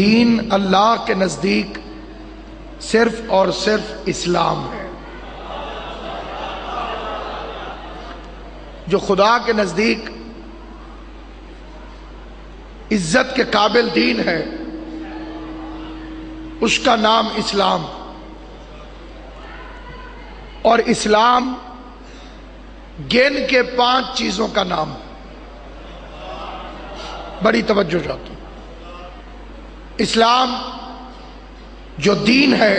دین اللہ کے نزدیک صرف اور صرف اسلام ہے۔ جو خدا کے نزدیک عزت کے قابل دین ہے اس کا نام اسلام، اور اسلام گن کے 5 چیزوں کا نام ہے۔ بڑی توجہ چاہتا ہوں۔ اسلام جو دین ہے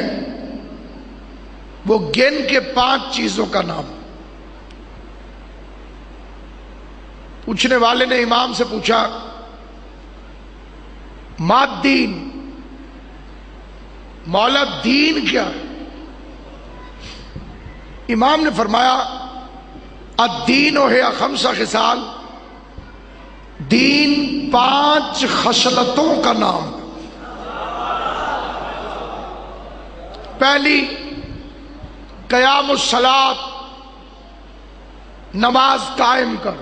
وہ گن کے 5 چیزوں کا نام ہے۔ پوچھنے والے نے امام سے پوچھا ما دین، مولا دین کیا ہے؟ امام نے فرمایا الدین ہے 5 خصال، دین 5 خصلتوں کا نام ہے۔ پہلی قیام الصلاۃ، نماز قائم کر،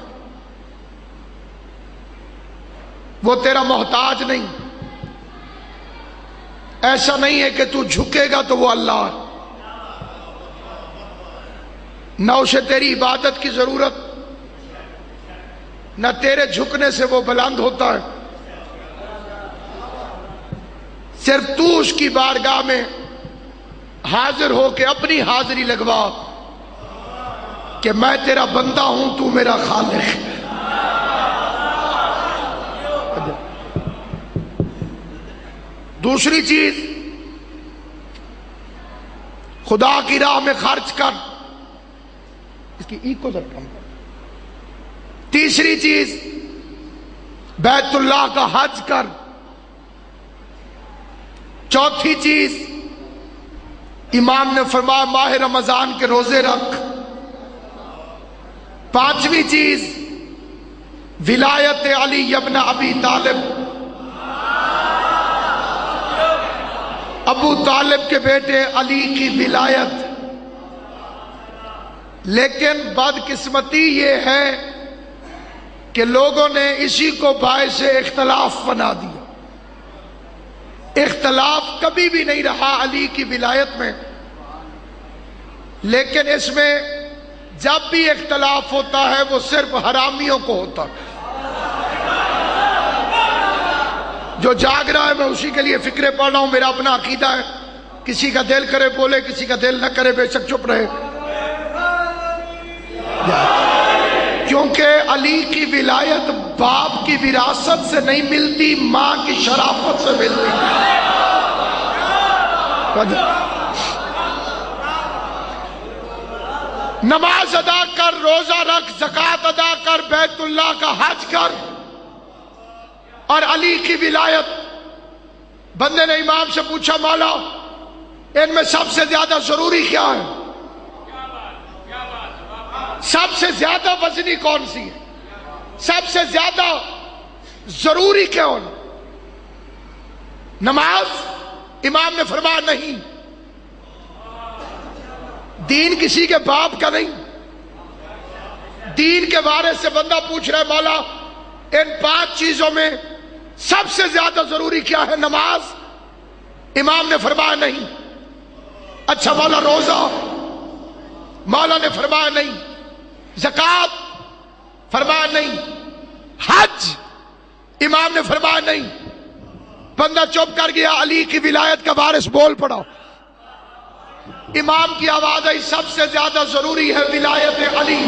وہ تیرا محتاج نہیں، ایسا نہیں ہے کہ تو جھکے گا تو وہ اللہ ہے، نہ اسے تیری عبادت کی ضرورت، نہ تیرے جھکنے سے وہ بلند ہوتا ہے، صرف تو اس کی بارگاہ میں حاضر ہو کے اپنی حاضری لگوا کہ میں تیرا بندہ ہوں، تو میرا خالق ہے۔ دوسری چیز خدا کی راہ میں خرچ کر، اس کی ایکو ذرا کم کر۔ تیسری چیز بیت اللہ کا حج کر۔ چوتھی چیز امام نے فرمایا ماہ رمضان کے روزے رکھ۔ پانچویں چیز ولایت علی ابن ابی طالب، ابو طالب کے بیٹے علی کی ولایت۔ لیکن بدقسمتی یہ ہے کہ لوگوں نے اسی کو باعث اختلاف بنا دیا۔ اختلاف کبھی بھی نہیں رہا علی کی ولایت میں، لیکن اس میں جب بھی اختلاف ہوتا ہے وہ صرف حرامیوں کو ہوتا ہے۔ جو جاگ رہا ہے میں اسی کے لیے فکرے پڑھ رہا ہوں، میرا اپنا عقیدہ ہے، کسی کا دل کرے بولے، کسی کا دل نہ کرے بے شک چپ رہے، کیونکہ علی کی ولایت باپ کی وراثت سے نہیں ملتی، ماں کی شرافت سے ملتی۔ نماز ادا کر، روزہ رکھ، زکوٰۃ ادا کر، بیت اللہ کا حج کر، اور علی کی ولایت۔ بندے نے امام سے پوچھا مولا ان میں سب سے زیادہ ضروری کیا ہے؟ سب سے زیادہ وزنی کون سی ہے؟ سب سے زیادہ ضروری کون؟ نماز؟ امام نے فرمایا نہیں، دین کسی کے باپ کا نہیں، دین کے بارے سے بندہ پوچھ رہا ہے مولا ان 5 چیزوں میں سب سے زیادہ ضروری کیا ہے؟ نماز؟ امام نے فرمایا نہیں۔ اچھا مولا روزہ؟ مولا نے فرمایا نہیں۔ زکوٰۃ؟ فرمایا نہیں۔ حج؟ امام نے فرمایا نہیں۔ بندہ چپ کر گیا، علی کی ولایت کا وارث بول پڑا۔ امام کی آواز آئی سب سے زیادہ ضروری ہے ولایت علی،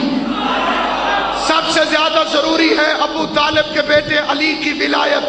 سب سے زیادہ ضروری ہے ابو طالب کے بیٹے علی کی ولایت۔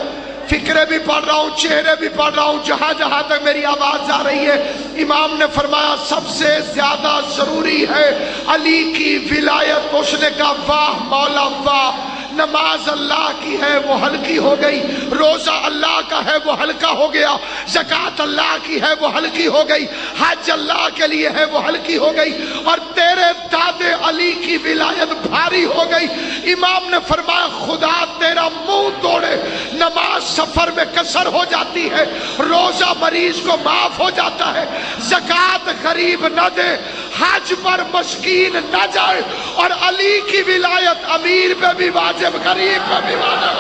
فکرے بھی پڑھ رہا ہوں، چہرے بھی پڑھ رہا ہوں، جہاں جہاں تک میری آواز آ رہی ہے امام نے فرمایا سب سے زیادہ ضروری ہے علی کی ولایت۔ اس نے کہا واہ مولا واہ، نماز اللہ کی ہے وہ ہلکی ہو گئی، روزہ اللہ کا ہے وہ ہلکا ہو گیا، زکوٰۃ اللہ کی ہے وہ ہلکی ہو گئی، حج اللہ کے لیے ہے وہ ہلکی ہو گئی، اور تیرے دادے علی کی ولایت بھاری ہو گئی۔ امام نے فرمایا خدا تیرا منہ توڑے، نماز سفر میں کسر ہو جاتی ہے، روزہ مریض کو معاف ہو جاتا ہے، زکوٰۃ غریب نہ دے، حج پر مسکین نہ جائے، اور علی کی ولایت امیر پہ بھی واجب، غریب پہ بھی واجب۔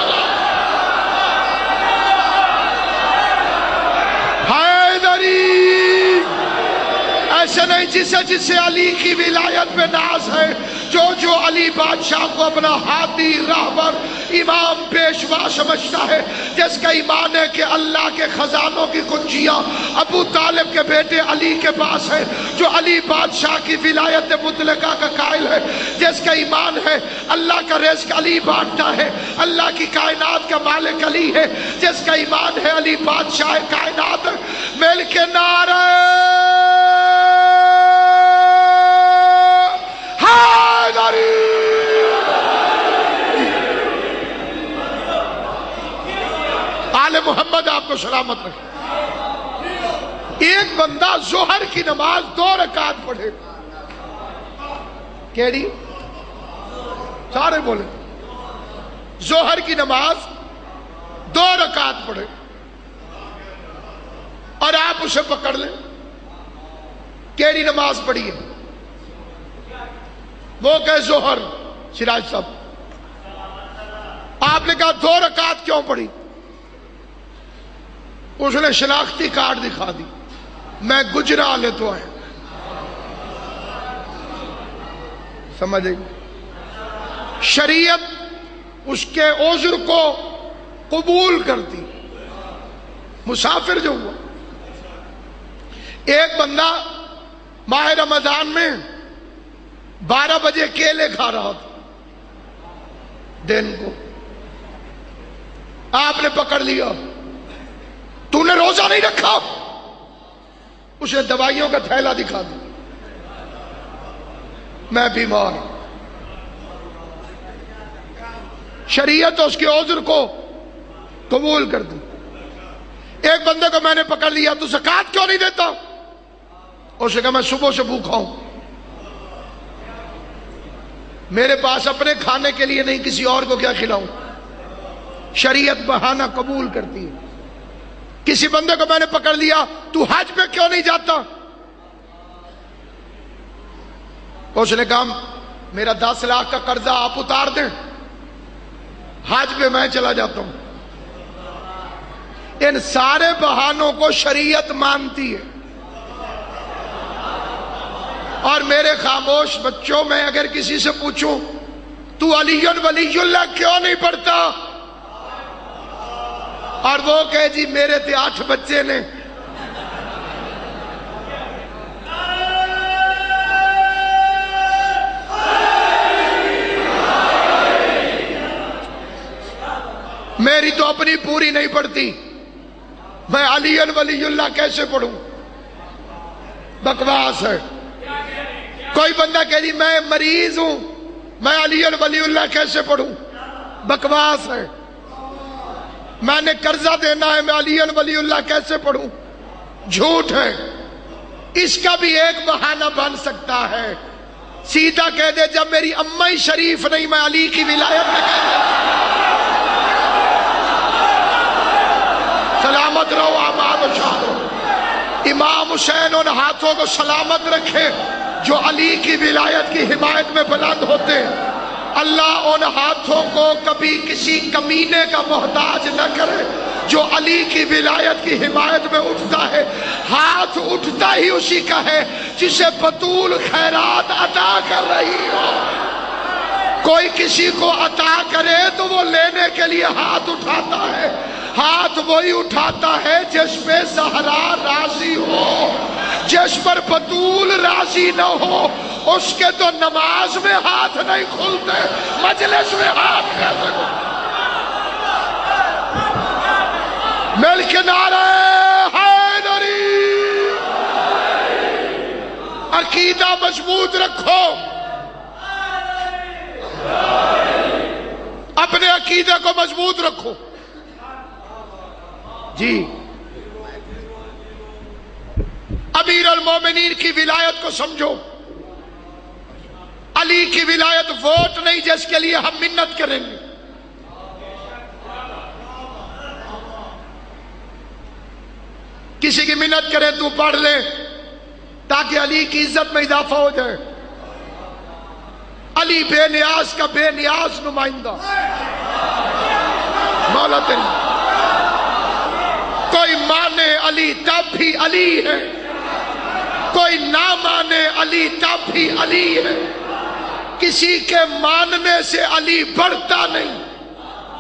سے نہیں جسے جسے علی کی ولایت پہ ناز ہے، جو جو علی بادشاہ کو اپنا ہادی، رہبر، امام، پیشوا سمجھتا ہے، جس کا ایمان ہے کہ اللہ کے خزانوں کی کنجیاں ابو طالب کے بیٹے علی کے پاس ہے، جو علی بادشاہ کی ولایت مطلقہ کا قائل ہے، جس کا ایمان ہے اللہ کا رزق علی بانٹتا ہے، اللہ کی کائنات کا مالک علی ہے، جس کا ایمان ہے علی بادشاہ کائنات، مل کے نعرہ حیدری۔ آل محمد آپ کو سلامت رکھے۔ ایک بندہ ظہر کی نماز 2 رکعت پڑھے، کیڑی؟ سارے بولے، ظہر کی نماز 2 رکعت پڑھے اور آپ اسے پکڑ لیں، کیڑی نماز پڑھی ہے؟ وہ کہے ظہر۔ سراج صاحب، آپ نے کہا 2 رکعت کیوں پڑھی؟ اس نے شناختی کارڈ دکھا دی، میں گجرالے تو ہے، سمجھ گئی؟ شریعت اس کے عذر کو قبول کرتی۔ مسافر جو ہوا، ایک بندہ ماہ رمضان میں 12 بجے کیلے کھا رہا تھا دن کو، آپ نے پکڑ لیا، تو نے روزہ نہیں رکھا؟ اسے دوائیوں کا تھیلا دکھا دیا، میں بیمار ہوں۔ شریعت اس کے عذر کو قبول کر دی۔ ایک بندے کو میں نے پکڑ لیا، تو زکوٰۃ کیوں نہیں دیتا؟ اسے کہا میں صبح سے بھوکا ہوں، میرے پاس اپنے کھانے کے لیے نہیں، کسی اور کو کیا کھلاؤں؟ شریعت بہانہ قبول کرتی ہے۔ کسی بندے کو میں نے پکڑ لیا، تو حج پہ کیوں نہیں جاتا؟ اس نے کہا میرا 10 لاکھ کا قرضہ آپ اتار دیں، حج پہ میں چلا جاتا ہوں۔ ان سارے بہانوں کو شریعت مانتی ہے۔ اور میرے خاموش بچوں میں اگر کسی سے پوچھوں تو علی ولی اللہ کیوں نہیں پڑھتا، اور وہ کہے جی میرے تھے 8 بچے نے، میری تو اپنی پوری نہیں پڑتی، میں علی ولی اللہ کیسے پڑھوں؟ بکواس ہے۔ کوئی بندہ کہہ دی میں مریض ہوں، میں علی ولی اللہ کیسے پڑھوں؟ بکواس ہے۔ میں نے قرضہ دینا ہے، میں علی ولی اللہ کیسے پڑھوں؟ جھوٹ ہے۔ اس کا بھی ایک بہانہ بن سکتا ہے، سیدھا کہہ دے جب میری اماں ہی شریف نہیں، میں علی کی ولایت میں کہہ دے سلامت رہو آباد و شاد رہو۔ امام حسین ان ہاتھوں کو سلامت رکھے جو علی کی ولایت کی حمایت میں بلند ہوتے ہیں۔ اللہ ان ہاتھوں کو کبھی کسی کمینے کا محتاج نہ کرے جو علی کی ولایت کی حمایت میں اٹھتا ہے۔ ہاتھ اٹھتا ہی اسی کا ہے جسے بطول خیرات عطا کر رہی ہو۔ کوئی کسی کو عطا کرے تو وہ لینے کے لیے ہاتھ اٹھاتا ہے۔ ہاتھ وہی اٹھاتا ہے جس پہ زہرا راضی ہو، جس پر بطول راضی نہ ہو اس کے تو نماز میں ہاتھ نہیں کھلتے، مجلس میں ہاتھ کیسے کھلتے؟ مل کے نعرہ حیدری۔ عقیدہ مضبوط رکھو، اپنے عقیدے کو مضبوط رکھو۔ جی امیر المومنین کی ولایت کو سمجھو۔ علی کی ولایت ووٹ نہیں جس کے لیے ہم منت کریں گے۔ کسی کی منت کرے تو پڑھ لے تاکہ علی کی عزت میں اضافہ ہو جائے۔ علی بے نیاز کا بے نیاز نمائندہ، مولا تیری کوئی مانے علی تب بھی علی ہے، کوئی نہ مانے علی تب بھی علی ہے، کسی کے ماننے سے علی بڑھتا نہیں،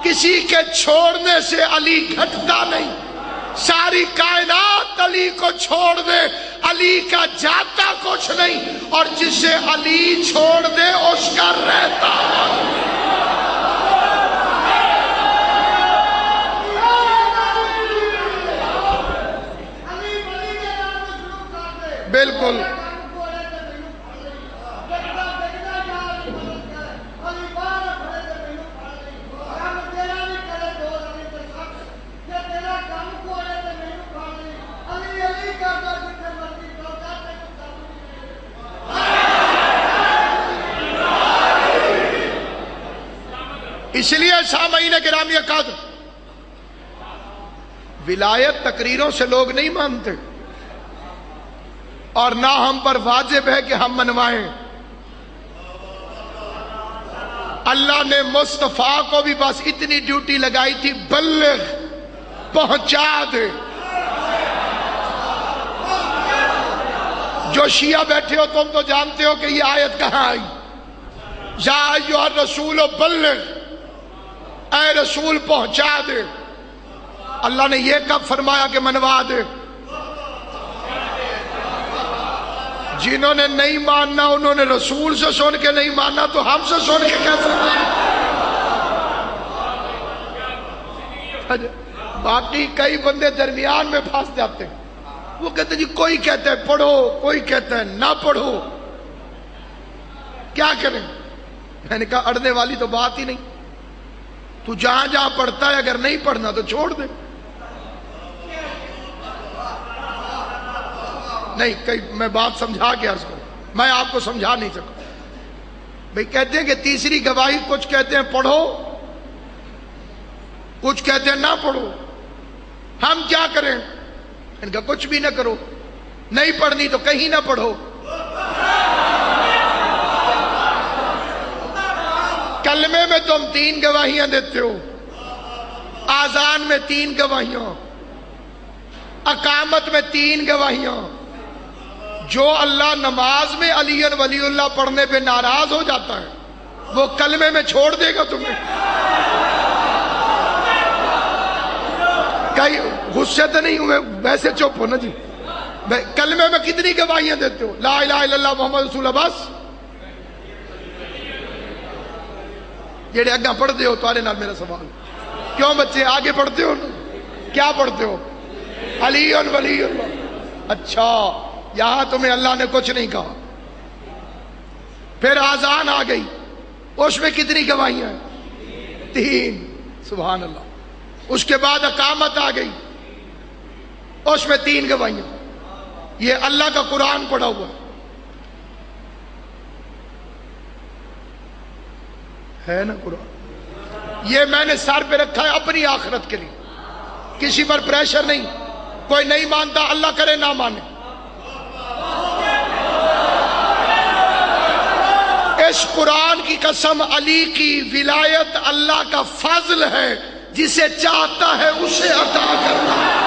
کسی کے چھوڑنے سے علی گھٹتا نہیں۔ ساری کائنات علی کو چھوڑ دے، علی کا جاتا کچھ نہیں، اور جسے علی چھوڑ دے اس کا رہتا۔ بالکل اس لیے سامعین گرامی قدر، ولایت تقریروں سے لوگ نہیں مانتے، اور نہ ہم پر واجب ہے کہ ہم منوائیں۔ اللہ نے مصطفیٰ کو بھی بس اتنی ڈیوٹی لگائی تھی، بلغ، پہنچا دے۔ جو شیعہ بیٹھے ہو تم تو جانتے ہو کہ یہ آیت کہاں آئی، یا ایھا الرسول بلغ، اے رسول پہنچا دے۔ اللہ نے یہ کب فرمایا کہ منوا دے؟ جنہوں نے نہیں ماننا انہوں نے رسول سے سن کے نہیں ماننا، تو ہم سے سن کے کیسے ماننا؟ باقی کئی بندے درمیان میں پھنس جاتے ہیں، وہ کہتے ہیں جی کوئی کہتا ہے پڑھو، کوئی کہتا ہے نہ پڑھو، کیا کریں؟ میں نے کہا اڑنے والی تو بات ہی نہیں، تو جہاں جہاں پڑھتا ہے اگر نہیں پڑھنا تو چھوڑ دے۔ نہیں کئی میں بات سمجھا کے عرض کروں، میں آپ کو سمجھا نہیں سکتا۔ بھئی کہتے ہیں کہ تیسری گواہی، کچھ کہتے ہیں پڑھو، کچھ کہتے ہیں نہ پڑھو، ہم کیا کریں؟ ان کا کچھ بھی نہ کرو، نہیں پڑھنی تو کہیں نہ پڑھو۔ کلمے میں تم 3 گواہیاں دیتے ہو، آذان میں 3 گواہیاں، اقامت میں 3 گواہیاں۔ جو اللہ نماز میں علی ولی اللہ پڑھنے پہ ناراض ہو جاتا ہے وہ کلمے میں چھوڑ دے گا تمہیں؟ کئی غصے تو نہیں ہوئے، ویسے چپ ہو نا جی۔ کلمے میں کتنی گواہیاں دیتے ہو؟ لا الہ الا اللہ محمد رسول اللہ، بس جیڑے اگاں پڑھتے ہو تمہارے نال میرا سوال، کیوں بچے آگے پڑھتے ہو؟ کیا پڑھتے ہو؟ علی ولی اللہ۔ اچھا یہاں تمہیں اللہ نے کچھ نہیں کہا۔ پھر آذان آ گئی، اس میں کتنی گواہیاں ہیں؟ 3، سبحان اللہ۔ اس کے بعد اقامت آ گئی، اس میں 3 گواہیاں۔ یہ اللہ کا قرآن پڑھا ہوا ہے نا قرآن، یہ میں نے سر پہ رکھا ہے اپنی آخرت کے لیے، کسی پر پریشر نہیں۔ کوئی نہیں مانتا، اللہ کرے نہ مانے۔ اس قرآن کی قسم، علی کی ولایت اللہ کا فضل ہے، جسے چاہتا ہے اسے عطا کرتا ہے۔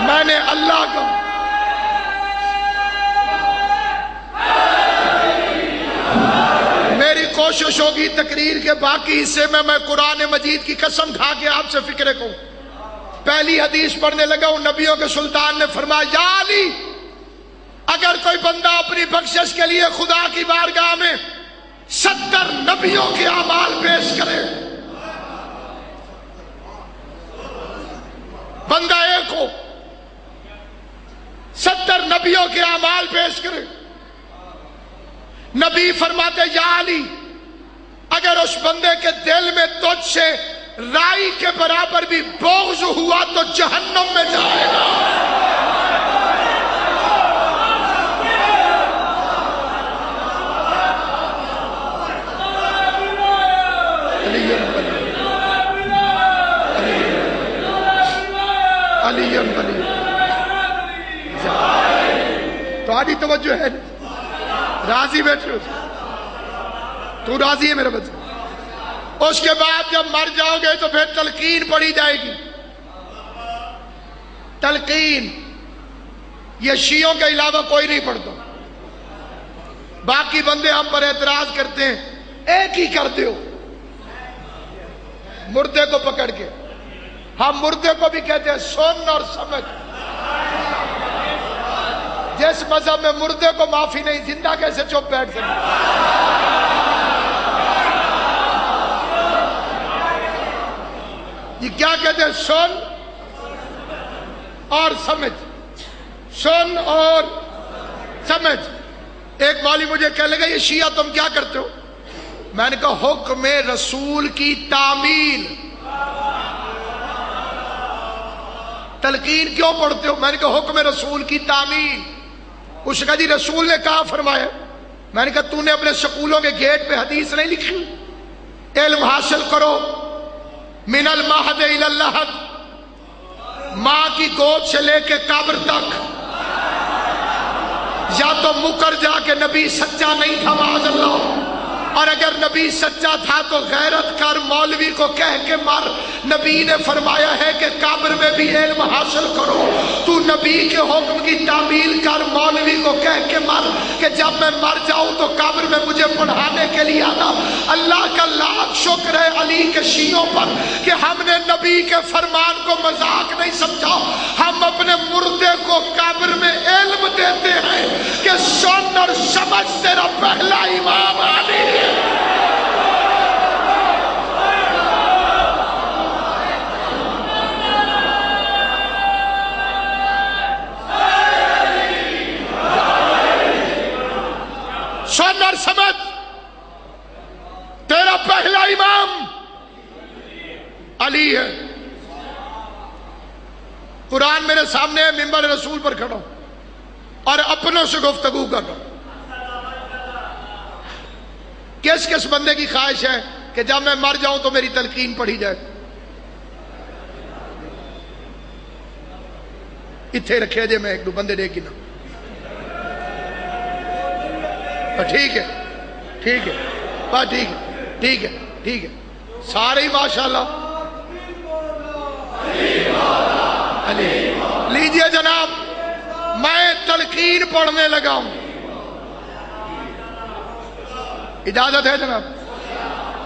میں نے اللہ کا میری کوشش ہوگی تقریر کے باقی حصے میں قرآن مجید کی قسم کھا کے آپ سے فکرے کو پہلی حدیث پڑھنے لگا ہوں۔ نبیوں کے سلطان نے فرمایا، یا علی، اگر کوئی بندہ اپنی بخشش کے لیے خدا کی بارگاہ میں 70 نبیوں کے اعمال پیش کرے، بندہ ایک ہو، 70 نبیوں کے اعمال پیش کرے، نبی فرماتے یا علی، اگر اس بندے کے دل میں تجھ سے رائی کے برابر بھی بغض ہوا تو جہنم میں جائے گا۔ تو آدھی توجہ ہے، راضی بیٹھے ہو؟ تو راضی ہے میرے بچے؟ اس کے بعد جب مر جاؤ گے تو پھر تلقین پڑھی جائے گی، تلقین یہ شیعوں کے علاوہ کوئی نہیں پڑھتا. باقی بندے ہم پر اعتراض کرتے ہیں، ایک ہی کرتے ہو مردے کو پکڑ کے. ہم مردے کو بھی کہتے ہیں سن اور سمجھ. جس مذہب میں مردے کو معافی نہیں، زندہ کیسے چپ بیٹھ سکتے؟ یہ کیا کہتے ہیں؟ سن اور سمجھ، سن اور سمجھ. ایک مولوی مجھے کہنے لگا یہ شیعہ تم کیا کرتے ہو؟ میں نے کہا حکم رسول کی تعمیل. تلقین کیوں پڑھتے ہو؟ میں نے کہا حکم رسول کی تعمیل. اس نے کہا جی رسول نے کہاں فرمایا؟ میں نے کہا تو نے اپنے سکولوں کے گیٹ پہ حدیث نہیں لکھی؟ علم حاصل کرو من المہد الی اللحد، ماں کی گود سے لے کے قبر تک. یا تو مکر جا کے نبی سچا نہیں تھا معاذ اللہ، اور اگر نبی سچا تھا تو غیرت کر، مولوی کو کہہ کے مر. نبی نے فرمایا ہے کہ قبر میں بھی علم حاصل کرو. تو نبی کے حکم کی تعمیل کر، مولوی کو کہہ کے مر کہ جب میں مر جاؤں تو قبر میں مجھے پڑھانے کے لیے آنا. اللہ کا لاکھ شکر ہے علی کے شیعوں پر کہ ہم نے نبی کے فرمان کو مذاق نہیں سمجھا. ہم اپنے مردے کو قبر میں علم دیتے ہیں کہ سن اور سمجھ تیرا پہلا امام علی ہے. سن اور سمجھ تیرا پہلا امام علی ہے. قرآن میرے سامنے ہے، منبر رسول پر کھڑا ہوں اور اپنوں سے گفتگو کر رہا ہوں. کس کس بندے کی خواہش ہے کہ جب میں مر جاؤں تو میری تلقین پڑھی جائے؟ اتھے رکھے جے میں ایک دو بندے دیکھ نا. ٹھیک ہے ٹھیک ہے بات ٹھیک ہے ٹھیک ہے ٹھیک ہے سارے ہی ماشاءاللہ. لیجئے جناب میں تلقین پڑھنے لگا ہوں. اجازت ہے جناب؟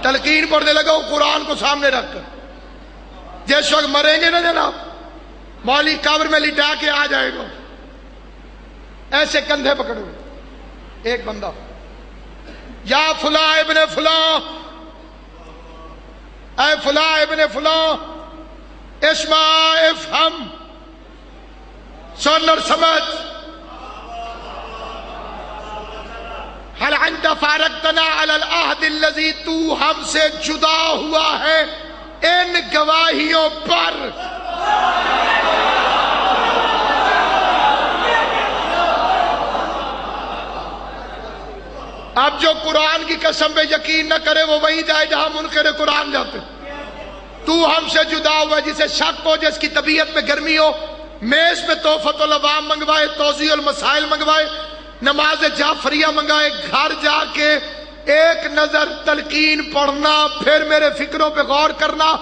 تلقین پڑھنے لگا ہوں قرآن کو سامنے رکھ کر. جس وقت مریں گے نا جناب، مولوی قبر میں لٹا کے آ جائے گا، ایسے کندھے پکڑو. ایک بندہ یا فلاں ابن فلاں، اے فلاں ابن فلاں اسمع افہم، سن اور سمجھ. هل انت فارقتنا على العهد الذي تو ہم سے جدا ہوا ہے ان گواہیوں پر. اب جو قرآن کی قسم پہ یقین نہ کرے وہ وہیں جائے جہاں منکر قرآن جاتے. تو ہم سے جدا ہوا، جسے شک ہو، جس کی طبیعت میں گرمی ہو، میز پہ تحفۃ العوام منگوائے، توضیح المسائل منگوائے، نماز جعفریہ منگائے، گھر جا کے ایک نظر تلقین پڑھنا، پھر میرے فکروں پہ غور کرنا.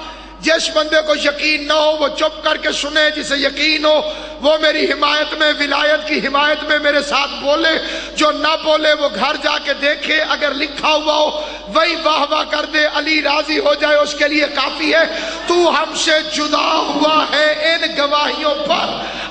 جس بندے کو یقین نہ ہو وہ چپ کر کے سنے، جسے یقین ہو وہ میری حمایت میں، ولایت کی حمایت میں میرے ساتھ بولے. جو نہ بولے وہ گھر جا کے دیکھے، اگر لکھا ہوا ہو وہی واہ واہ کر دے، علی راضی ہو جائے، اس کے لیے کافی ہے. تو ہم سے جدا ہوا ہے ان گواہیوں پر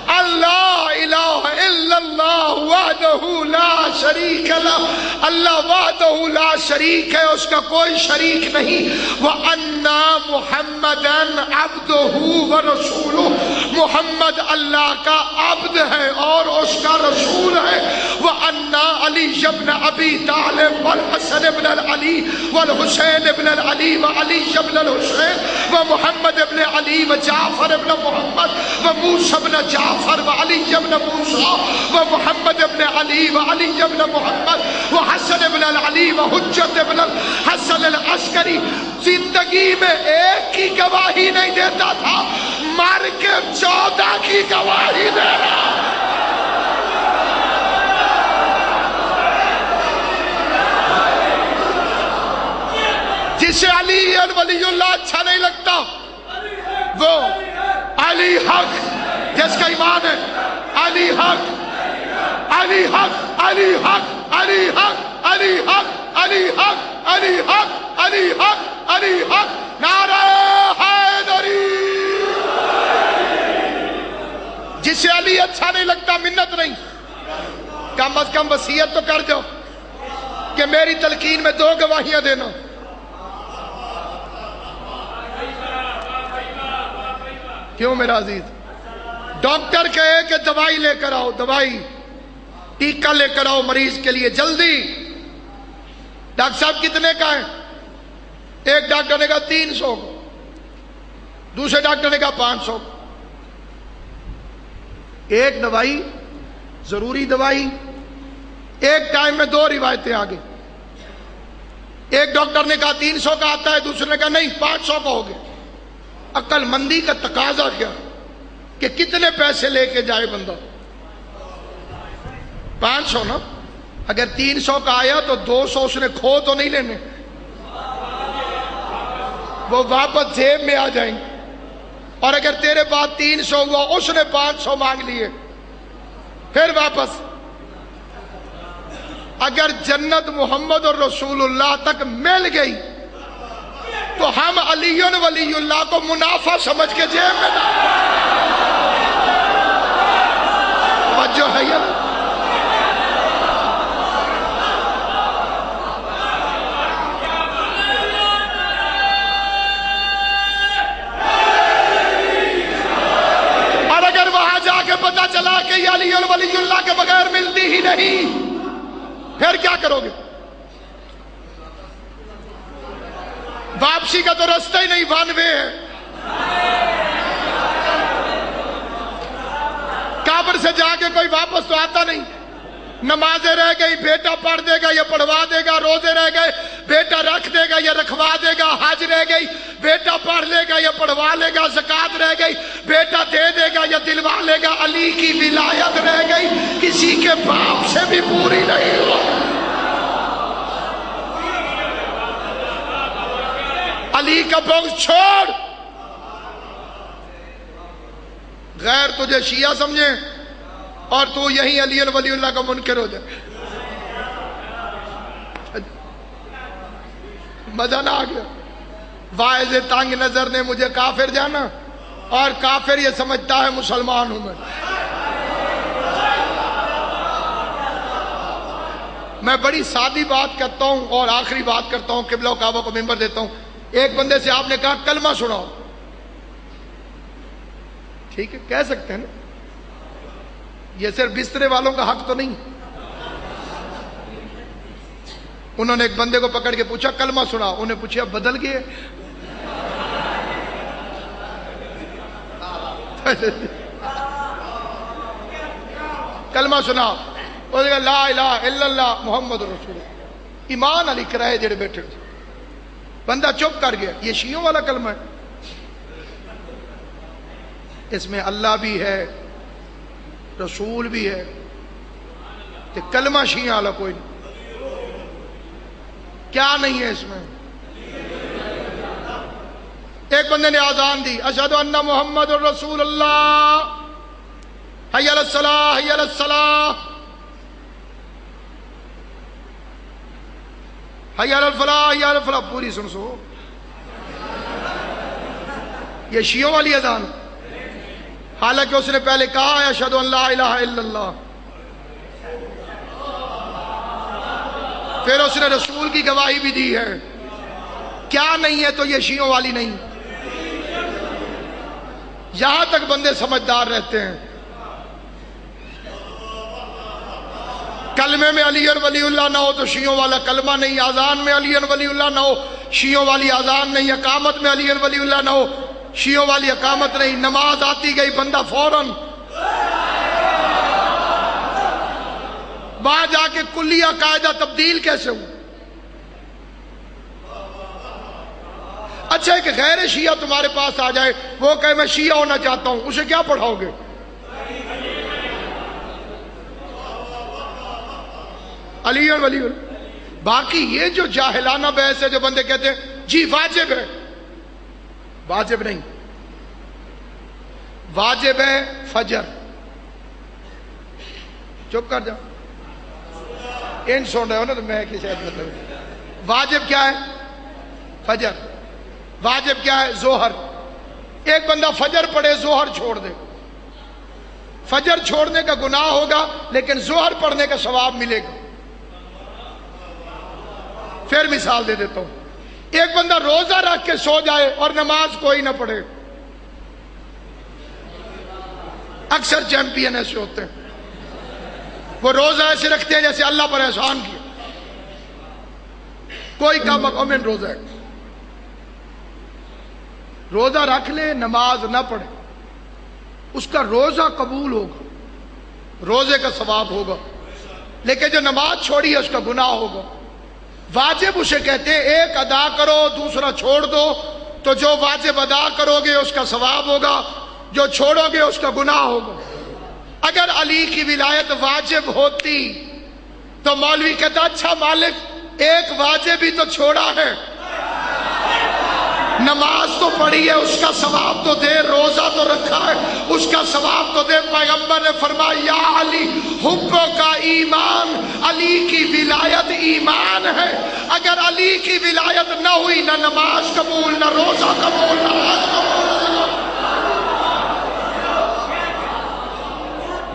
اللہ الہ الا اللہ وحدہ لا شریک لہ، اللہ وحدہ لا شریک ہے، اس کا کوئی شریک نہیں. وَأَنَّا مُحَمَّدًا عَبْدُهُ وَرَسُولُهُ، محمد اللہ کا عبد ہے اور اس کا رسول ہے. وَأَنَّا عَلِيَّ بْنَ أَبِي طَالِبٍ وَالْحَسَنِ بْنَ الْعَلِيِّ وَالْحُسَيْنِ بْنَ الْعَلِيِّ وَعَلِيَّ بْنَ الْحُسَيْنِ وَمُحَمَّدِ بْنَ عَلِيِّ وَجَعْفَرِ بْنَ مُحَمَّدٍ وَمُوسَى بْنَ جعفر وعلي بن موسى ومحمد بن علي وعلي بن محمد وحسن بن العلي وحجت بن الحسن العسکری. زندگی میں ایک کی گواہی نہیں دیتا تھا، مر کے 14 کی گواہی دے رہا. جسے علی ولی اللہ اچھا نہیں لگتا وہ علی حق، جس کا علی حق، علی حق، علی حق، علی حق، علی حق، علی حق، علی حق، علی حق، علی حق، نعرہ حیدری۔ جسے علی اچھا نہیں لگتا منت نہیں، کم از کم وصیت تو کر دو کہ میری تلقین میں 2 گواہیاں دینا۔ کیوں میرا عزیز؟ ڈاکٹر کہے کہ دوائی لے کر آؤ، دوائی ٹیکہ لے کر آؤ مریض کے لیے جلدی۔ ڈاکٹر صاحب کتنے کا ہے؟ ایک ڈاکٹر نے کہا 300، دوسرے ڈاکٹر نے کہا 500۔ ایک دوائی، ضروری دوائی، ایک ٹائم میں 2 روایتیں آگے۔ ایک ڈاکٹر نے کہا 300 کا آتا ہے، دوسرے نے کہا نہیں 500 کا ہو گیا۔ عقل مندی کا تقاضا کیا کہ کتنے پیسے لے کے جائے بندہ؟ 500 نا؟ اگر 300 کا آیا تو 200 اس نے کھو تو نہیں لینے، وہ واپس جیب میں آ جائیں گے۔ اور اگر تیرے پاس 300 ہوا، اس نے 500 مانگ لیے، پھر واپس۔ اگر جنت محمد اور رسول اللہ تک مل گئی تو ہم علی ولی اللہ کو منافع سمجھ کے جیب میں ڈالیں۔ توجہ ہے یہ؟ اور اگر وہاں جا کے پتا چلا کہ یہ علی ولی اللہ کے بغیر ملتی ہی نہیں، پھر کیا کرو گے؟ واپسی کا تو رستہ ہی نہیں، 1 وے ہے۔ قبر سے جا کے کوئی واپس تو آتا نہیں۔ نمازیں رہ گئی، بیٹا پڑھ دے گا یا پڑھوا دے گا، روزے رہ گئے، بیٹا رکھ دے گا یا رکھوا دے گا، حج رہ گئی، بیٹا پڑھ لے گا یا پڑھوا لے گا، زکوٰۃ رہ گئی، بیٹا دے دے گا یا دلوا لے گا، علی کی ولایت رہ گئی، کسی کے باپ سے بھی پوری نہیں ہوا۔ علی کا بغض چھوڑ، غیر تجھے شیعہ سمجھے اور تو یہی علی ولی اللہ کا منکر ہو جائے۔ مزہ نہ آ گیا؟ واعظ تنگ نظر نے مجھے کافر جانا، اور کافر یہ سمجھتا ہے مسلمان ہوں میں بڑی سادی بات کرتا ہوں اور آخری بات کرتا ہوں، قبلہ و کعبہ کو منبر دیتا ہوں۔ ایک بندے سے آپ نے کہا کلمہ سناؤ، ٹھیک ہے کہہ سکتے ہیں نا، یہ صرف بسترے والوں کا حق تو نہیں۔ انہوں نے ایک بندے کو پکڑ کے پوچھا کلمہ سنا، انہیں پوچھا بدل گئے؟ کلمہ سنا، وہ کہا لا الہ الا اللہ محمد رسول اللہ، ایمان علی کرائے جڑے بیٹھے۔ بندہ چپ کر گیا۔ یہ شیعوں والا کلمہ ہے، اس میں اللہ بھی ہے، رسول بھی ہے، کہ کلمہ شیعہ والا کوئی نہیں۔ کیا نہیں ہے اس میں؟ ایک بندے نے آذان دی، اشہدو ان محمد رسول اللہ، حی علی الصلاۃ حی علی الصلاۃ، حی علی الفلاح حی علی الفلاح، پوری سن سو۔ یہ شیعوں والی اذان، حالانکہ اس نے پہلے کہا ہے اشہدو ان لا الہ الا اللہ، پھر اس نے رسول کی گواہی بھی دی ہے۔ کیا نہیں ہے تو یہ شیعوں والی نہیں۔ یہاں تک بندے سمجھدار رہتے ہیں۔ کلمے میں علی ولی اللہ نہ ہو تو شیعوں والا کلمہ نہیں، آذان میں علی ولی اللہ نہ ہو شیعوں والی آذان نہیں، اقامت میں علی ولی اللہ نہ ہو شیعوں والی اقامت نہیں۔ نماز آتی گئی، بندہ فوراً وہاں جا کے کلیہ قاعدہ تبدیل کیسے ہو؟ اچھا ہے کہ غیر شیعہ تمہارے پاس آ جائے، وہ کہے میں شیعہ ہونا چاہتا ہوں، اسے کیا پڑھاؤ گے؟ علی اور ولی۔ باقی یہ جو جاہلانہ بحث ہے، جو بندے کہتے ہیں جی واجب ہے، واجب نہیں، واجب ہے فجر، چپ کر جاؤ، ان سن رہے ہو نا تو میں کہ شاید مطلب واجب کیا ہے؟ فجر. واجب کیا ہے؟ ظہر. ایک بندہ فجر پڑھے ظہر چھوڑ دے، فجر چھوڑنے کا گناہ ہوگا لیکن ظہر پڑھنے کا ثواب ملے گا. پھر مثال دے دیتا ہوں، ایک بندہ روزہ رکھ کے سو جائے اور نماز کوئی نہ پڑھے. اکثر چیمپئن ایسے ہوتے ہیں، وہ روزہ ایسے رکھتے ہیں جیسے اللہ پر احسان کیا. کوئی کم مومن روزہ ہے، روزہ رکھ لے نماز نہ پڑھے، اس کا روزہ قبول ہوگا، روزے کا ثواب ہوگا، لیکن جو نماز چھوڑی ہے اس کا گناہ ہوگا. واجب اسے کہتے ہیں ایک ادا کرو دوسرا چھوڑ دو، تو جو واجب ادا کرو گے اس کا ثواب ہوگا، جو چھوڑو گے اس کا گناہ ہوگا. اگر علی کی ولایت واجب ہوتی تو مولوی کہتا اچھا مالک ایک واجب ہی تو چھوڑا ہے، نماز تو پڑھی ہے اس کا ثواب تو دے، روزہ تو رکھا ہے اس کا ثواب تو دے. پیغمبر نے فرمایا یا علی حبوں کا ایمان، علی کی ولایت ایمان ہے. اگر علی کی ولایت نہ ہوئی نہ نماز قبول، نہ روزہ قبول، نہ حج قبول.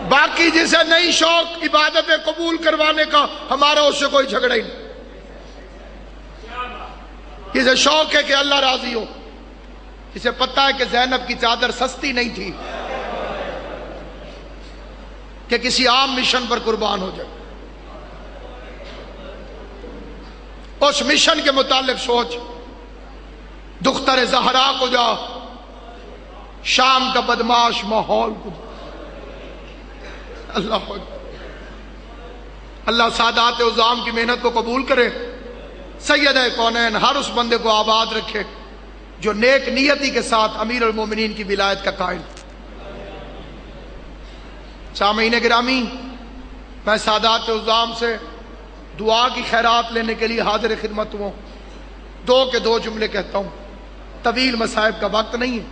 باقی جسے نہیں شوق عبادتیں قبول کروانے کا، ہمارا اس سے کوئی جھگڑا ہی نہیں. جسے شوق ہے کہ اللہ راضی ہو، جسے پتہ ہے کہ زینب کی چادر سستی نہیں تھی کہ کسی عام مشن پر قربان ہو جائے، اس مشن کے متعلق سوچ. دختر زہرا کو جا، شام کا بدماش ماحول کو جا. اللہ اللہ سادات عظام کی محنت کو قبول کرے. سید کونین ہر اس بندے کو آباد رکھے جو نیک نیتی کے ساتھ امیر المومنین کی ولایت کا قائل. سامعین گرامی، میں سادات عظام سے دعا کی خیرات لینے کے لیے حاضر خدمت ہوں. دو جملے کہتا ہوں، طویل مصائب کا وقت نہیں ہے.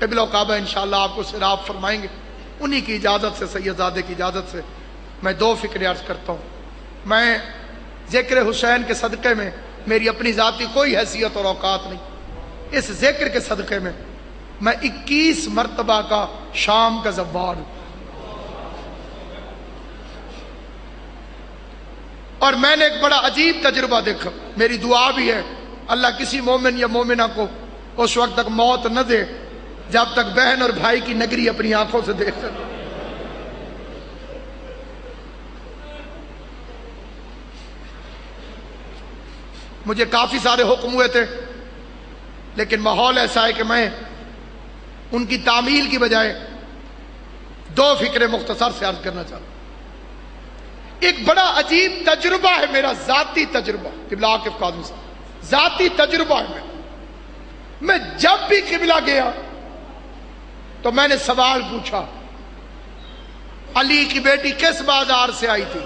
قبلہ و کعبہ انشاءاللہ آپ کو سراب فرمائیں گے. انہی کی اجازت سے، سید زادے کی اجازت سے میں 2 فکریں عرض کرتا ہوں. میں ذکر حسین کے صدقے میں میری اپنی ذاتی کوئی حیثیت اور اوقات نہیں، اس ذکر کے صدقے میں میں 21 مرتبہ کا شام کا زوار ہوں. اور میں نے ایک بڑا عجیب تجربہ دیکھا. میری دعا بھی ہے اللہ کسی مومن یا مومنہ کو اس وقت تک موت نہ دے جب تک بہن اور بھائی کی نگری اپنی آنکھوں سے دیکھ سکے. مجھے کافی سارے حکم ہوئے تھے، لیکن ماحول ایسا ہے کہ میں ان کی تعمیل کی بجائے 2 فکریں مختصر سے عرض کرنا چاہتا ہوں. ایک بڑا عجیب تجربہ ہے میرا، ذاتی تجربہ، قبلہ عاقب قادری صاحب، ذاتی تجربہ ہے. میں جب بھی قبلہ گیا تو میں نے سوال پوچھا، علی کی بیٹی کس بازار سے آئی تھی؟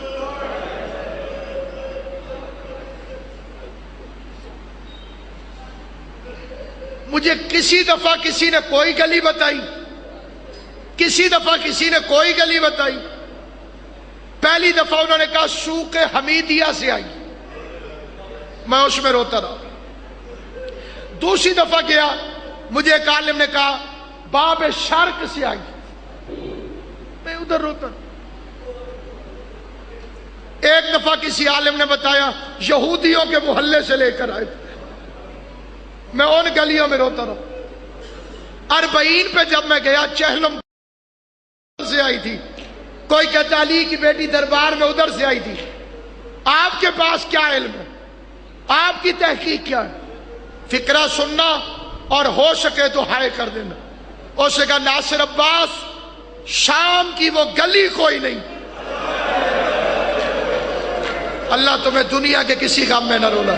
مجھے کسی دفعہ کسی نے کوئی گلی بتائی، کسی دفعہ کسی نے کوئی گلی بتائی. پہلی دفعہ انہوں نے کہا سوق حمیدیہ سے آئی، میں اس میں روتا رہا. دوسری دفعہ گیا، مجھے ایک عالم نے کہا باب شرق سے آئی، میں ادھر روتا رہا. ایک دفعہ کسی عالم نے بتایا یہودیوں کے محلے سے لے کر آئے تھے، میں ان گلیوں میں روتا رہا. 40 پہ جب میں گیا چہلم سے آئی تھی، کوئی کہتا علی کی بیٹی دربار میں ادھر سے آئی تھی. آپ کے پاس کیا علم ہے؟ آپ کی تحقیق کیا ہے؟ فکرہ سننا اور ہو سکے تو ہائے کر دینا. اس نے کہا ناصر عباس شام کی وہ گلی کوئی نہیں. اللہ تمہیں دنیا کے کسی غم میں نہ رولا.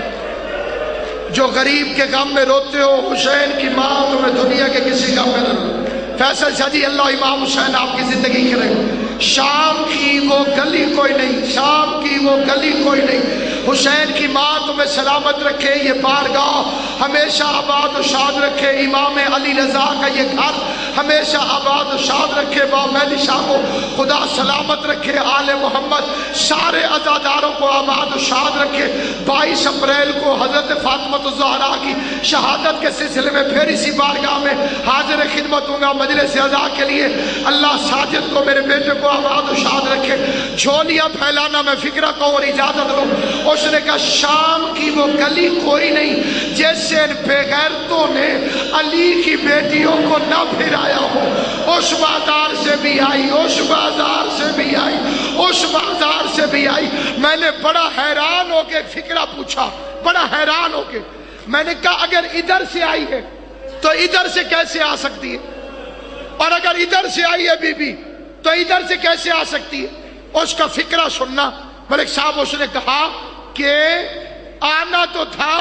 جو غریب کے غم میں روتے ہو، حسین کی ماں تمہیں دنیا کے کسی غم میں نہ رولا. فیصل شاہ جی اللہ امام حسین آپ کی زندگی کرے. شام کی وہ گلی کوئی نہیں، شام کی وہ گلی کوئی نہیں. حسین کی ماں تمہیں سلامت رکھے، یہ بارگاہ ہمیشہ آباد و شاد رکھے، امام علی رضا کا یہ گھر ہمیشہ آباد و شاد رکھے، ماں مہدی شاہ کو خدا سلامت رکھے، آل محمد سارے عزاداروں کو آباد و شاد رکھے۔ 22 اپریل کو حضرت فاطمہ الزہرا کی شہادت کے سلسلے میں پھر اسی بارگاہ میں حاضر خدمت ہوں گا مجلس عزا کے لیے۔ اللہ ساجد کو، میرے بیٹے کو آباد و شاد رکھے۔ جھولیاں پھیلانا میں فکرہ کو اور اجازت دو۔ اس نے کہا شام کی وہ گلی کوئی نہیں جیسے ان بے غیرتوں نے علی کی بیٹیوں کو نہ پھرایا ہو۔ اس بازار سے بھی آئی، اس بازار سے بھی آئی، اس بازار سے بھی آئی۔ میں نے بڑا حیران ہو کے فکرہ پوچھا، بڑا حیران ہو کے میں نے کہا اگر ادھر سے آئی ہے تو ادھر سے کیسے آ سکتی ہے، اور اگر ادھر سے آئی ہے بی بی تو ادھر سے کیسے آ سکتی ہے؟ اس کا فکرہ سننا ملک صاحب۔ اس نے کہا کہ آنا تو تھا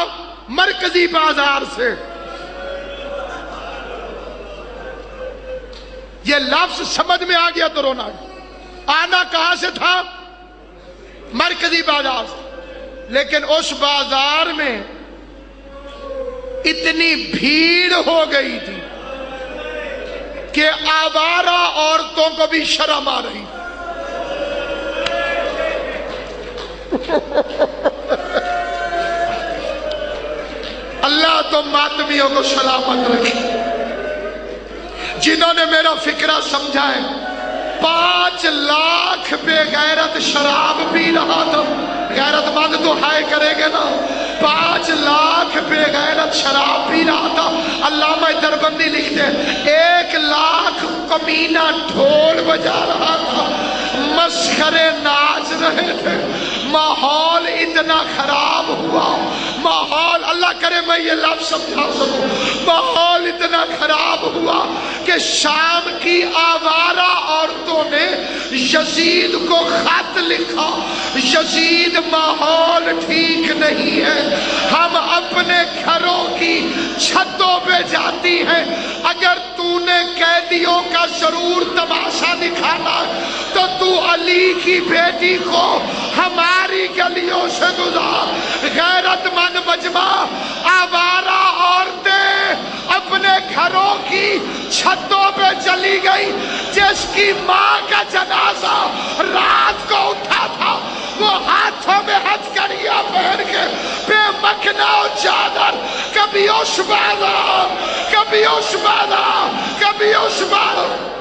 مرکزی بازار سے۔ یہ لفظ سمجھ میں آ گیا تو رونا گیا۔ آنا کہاں سے تھا؟ مرکزی بازار سے۔ لیکن اس بازار میں اتنی بھیڑ ہو گئی تھی کہ آوارہ عورتوں کو بھی شرم آ رہی۔ اللہ تو ماتمیوں کو سلامت رکھے جنہوں نے میرا فکرہ سمجھا ہے۔ 5 لاکھ بے غیرت شراب پی رہا تھا، غیرت مند تو ہائے کرے گے نا۔ 5 لاکھ بے غیرت شراب پی رہا تھا۔ علامہ دربندی لکھتے ہیں 1 لاکھ کمینہ ڈھول بجا رہا تھا، مسخرے ناچ رہے تھے۔ ماحول اتنا خراب ہوا، ماحول، اللہ کرے میں یہ لفظ سمجھا سکوں، ماحول اتنا خراب ہوا کہ شام کی آوارہ عورتوں نے یزید کو خط لکھا، یزید ماحول ٹھیک نہیں ہے، ہم اپنے گھروں کی چھتوں پہ جاتی ہیں، اگر تو نے قیدیوں کا ضرور تماشا دکھانا تو تو علی کی بیٹی کو ہماری گلیوں سے گزار۔ غیرت مند مجمع، آوارہ عورتیں اپنے گھروں کی چھتوں پہ چلی گئی۔ جس کی ماں کا جنازہ رات کو اٹھا تھا وہ ہاتھوں میں ہتھکڑیاں پہن کے بے مکھنا و چادر، کبھی اس بازار، کبھی اس بازار، کبھی اس بازار۔